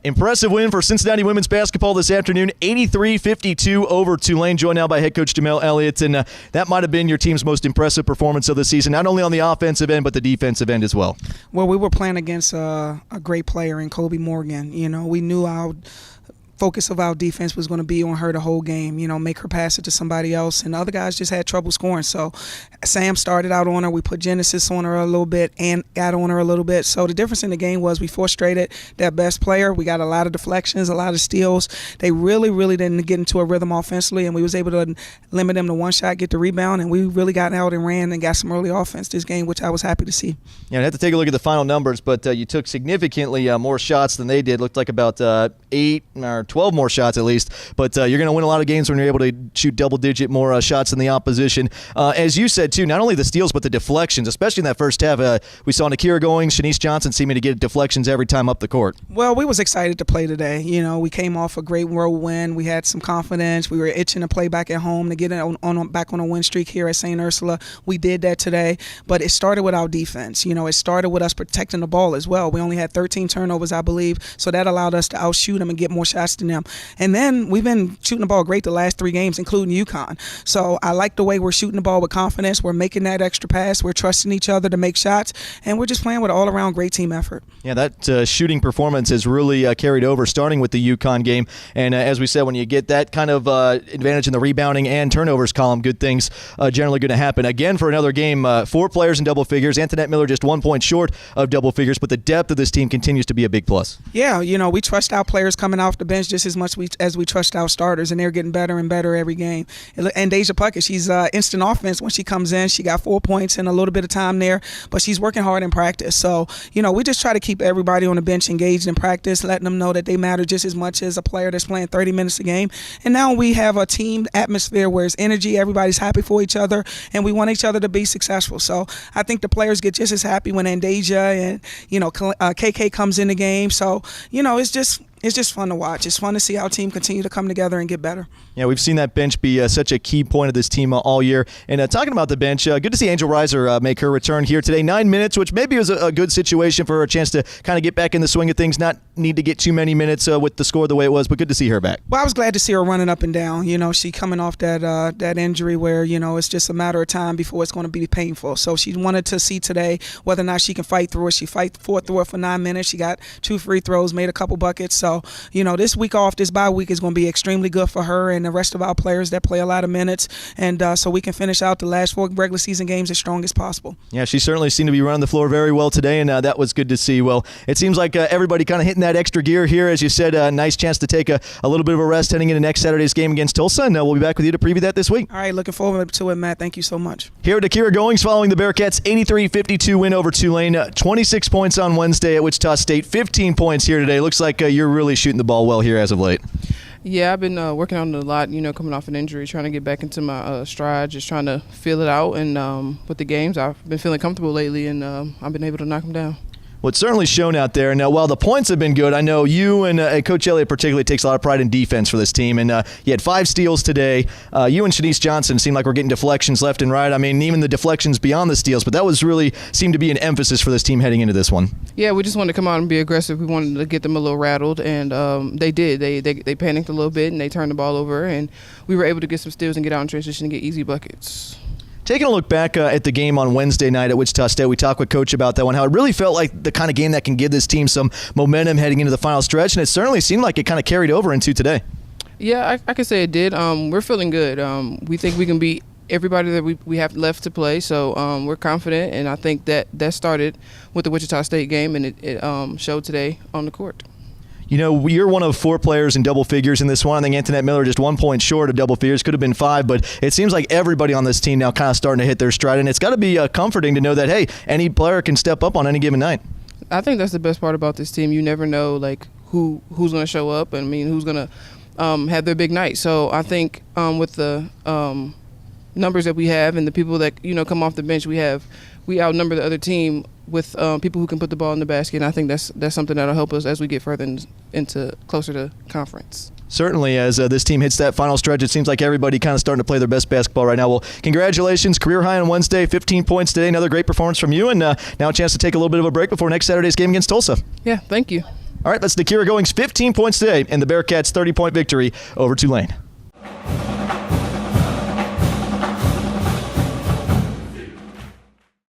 Impressive win for Cincinnati women's basketball this afternoon, 83-52 over Tulane, joined now by head coach Jamelle Elliott, and that might have been your team's most impressive performance of the season, not only on the offensive end but the defensive end as well. Well, we were playing against a great player in Kobe Morgan. You know, we knew our focus of our defense was going to be on her the whole game, you know, make her pass it to somebody else, and the other guys just had trouble scoring. So Sam started out on her. We put Genesis on her a little bit and got on her a little bit. So the difference in the game was we frustrated their best player. We got a lot of deflections, a lot of steals. They really didn't get into a rhythm offensively, and we was able to limit them to one shot, get the rebound, and we really got out and ran and got some early offense this game, which I was happy to see. Yeah, I had to take a look at the final numbers, but you took significantly more shots than they did. Looked like about 8 or 12 more shots at least, but you're going to win a lot of games when you're able to shoot double-digit more shots than the opposition. As you said, too, not only the steals but the deflections, especially in that first half. We saw Nikira going, Shanice Johnson seeming to get deflections every time up the court. Well, we was excited to play today. You know, we came off a great road win. We had some confidence. We were itching to play back at home to get back on a win streak here at St. Ursula. We did that today, but it started with our defense. You know, it started with us protecting the ball as well. We only had 13 turnovers, I believe, so that allowed us to outshoot them and get more shots than them. And then we've been shooting the ball great the last 3 games, including UConn. So I like the way we're shooting the ball with confidence. We're making that extra pass. We're trusting each other to make shots, and we're just playing with an all-around great team effort. Yeah, that shooting performance has really carried over, starting with the UConn game. And as we said, when you get that kind of advantage in the rebounding and turnovers column, good things generally going to happen. Again, for another game, 4 players in double figures. Antoinette Miller just 1 point short of double figures, but the depth of this team continues to be a big plus. Yeah, you know, we trust our players coming off the bench just as much as we trust our starters, and they're getting better and better every game. And Deja Puckett, she's instant offense when she comes in. She got 4 points in a little bit of time there, but she's working hard in practice. So, you know, we just try to keep everybody on the bench engaged in practice, letting them know that they matter just as much as a player that's playing 30 minutes a game. And now we have a team atmosphere where it's energy, everybody's happy for each other, and we want each other to be successful. So I think the players get just as happy when Deja and, you know, KK comes in the game. So, you know, it's just fun to watch. It's fun to see our team continue to come together and get better. Yeah, we've seen that bench be such a key point of this team all year. And talking about the bench, good to see Angel Reiser make her return here today. 9 minutes, which maybe was a good situation for her, a chance to kind of get back in the swing of things, not need to get too many minutes with the score the way it was, but good to see her back. Well, I was glad to see her running up and down. You know, she coming off that injury where, you know, it's just a matter of time before it's going to be painful. So she wanted to see today whether or not she can fight through it. She fought through it for 9 minutes. She got 2 free throws, made a couple buckets. So, you know, this week off, this bye week is going to be extremely good for her and the rest of our players that play a lot of minutes, and so we can finish out the last 4 regular season games as strong as possible. Yeah, she certainly seemed to be running the floor very well today, and that was good to see. Well, it seems like everybody kind of hitting that extra gear here. As you said, a nice chance to take a little bit of a rest heading into next Saturday's game against Tulsa, and we'll be back with you to preview that this week. All right, looking forward to it, Matt. Thank you so much. Here at Nikira Goings following the Bearcats' 83-52 win over Tulane. 26 points on Wednesday at Wichita State, 15 points here today. Looks like you're really shooting the ball well here as of late. Yeah, I've been working on it a lot, you know, coming off an injury, trying to get back into my stride, just trying to feel it out. And with the games, I've been feeling comfortable lately, and I've been able to knock them down. Well, it's certainly shown out there. Now, while the points have been good, I know you and Coach Elliott particularly takes a lot of pride in defense for this team. And you had 5 steals today. You and Shanice Johnson seemed like we're getting deflections left and right. I mean, even the deflections beyond the steals. But that was really seemed to be an emphasis for this team heading into this one. Yeah, we just wanted to come out and be aggressive. We wanted to get them a little rattled, and they did. They panicked a little bit, and they turned the ball over. And we were able to get some steals and get out in transition and get easy buckets. Taking a look back at the game on Wednesday night at Wichita State, we talked with Coach about that one, how it really felt like the kind of game that can give this team some momentum heading into the final stretch, and it certainly seemed like it kind of carried over into today. Yeah, I could say it did. We're feeling good. We think we can beat everybody that we have left to play, so we're confident, and I think that started with the Wichita State game, and it showed today on the court. You know, you're one of 4 players in double figures in this one. I think Antoinette Miller just 1 point short of double figures. Could have been 5, but it seems like everybody on this team now kind of starting to hit their stride, and it's got to be comforting to know that, hey, any player can step up on any given night. I think that's the best part about this team. You never know, like, who's going to show up, and I mean, who's going to have their big night. So I think with the numbers that we have and the people that, you know, come off the bench, we outnumber the other team with people who can put the ball in the basket, and I think that's something that'll help us as we get further into closer to conference. Certainly, as this team hits that final stretch, it seems like everybody kind of starting to play their best basketball right now. Well, congratulations, career high on Wednesday, 15 points today, another great performance from you, and now a chance to take a little bit of a break before next Saturday's game against Tulsa. Yeah, thank you. All right, that's Nikira Goings' 15 points today in the Bearcats' 30-point victory over Tulane.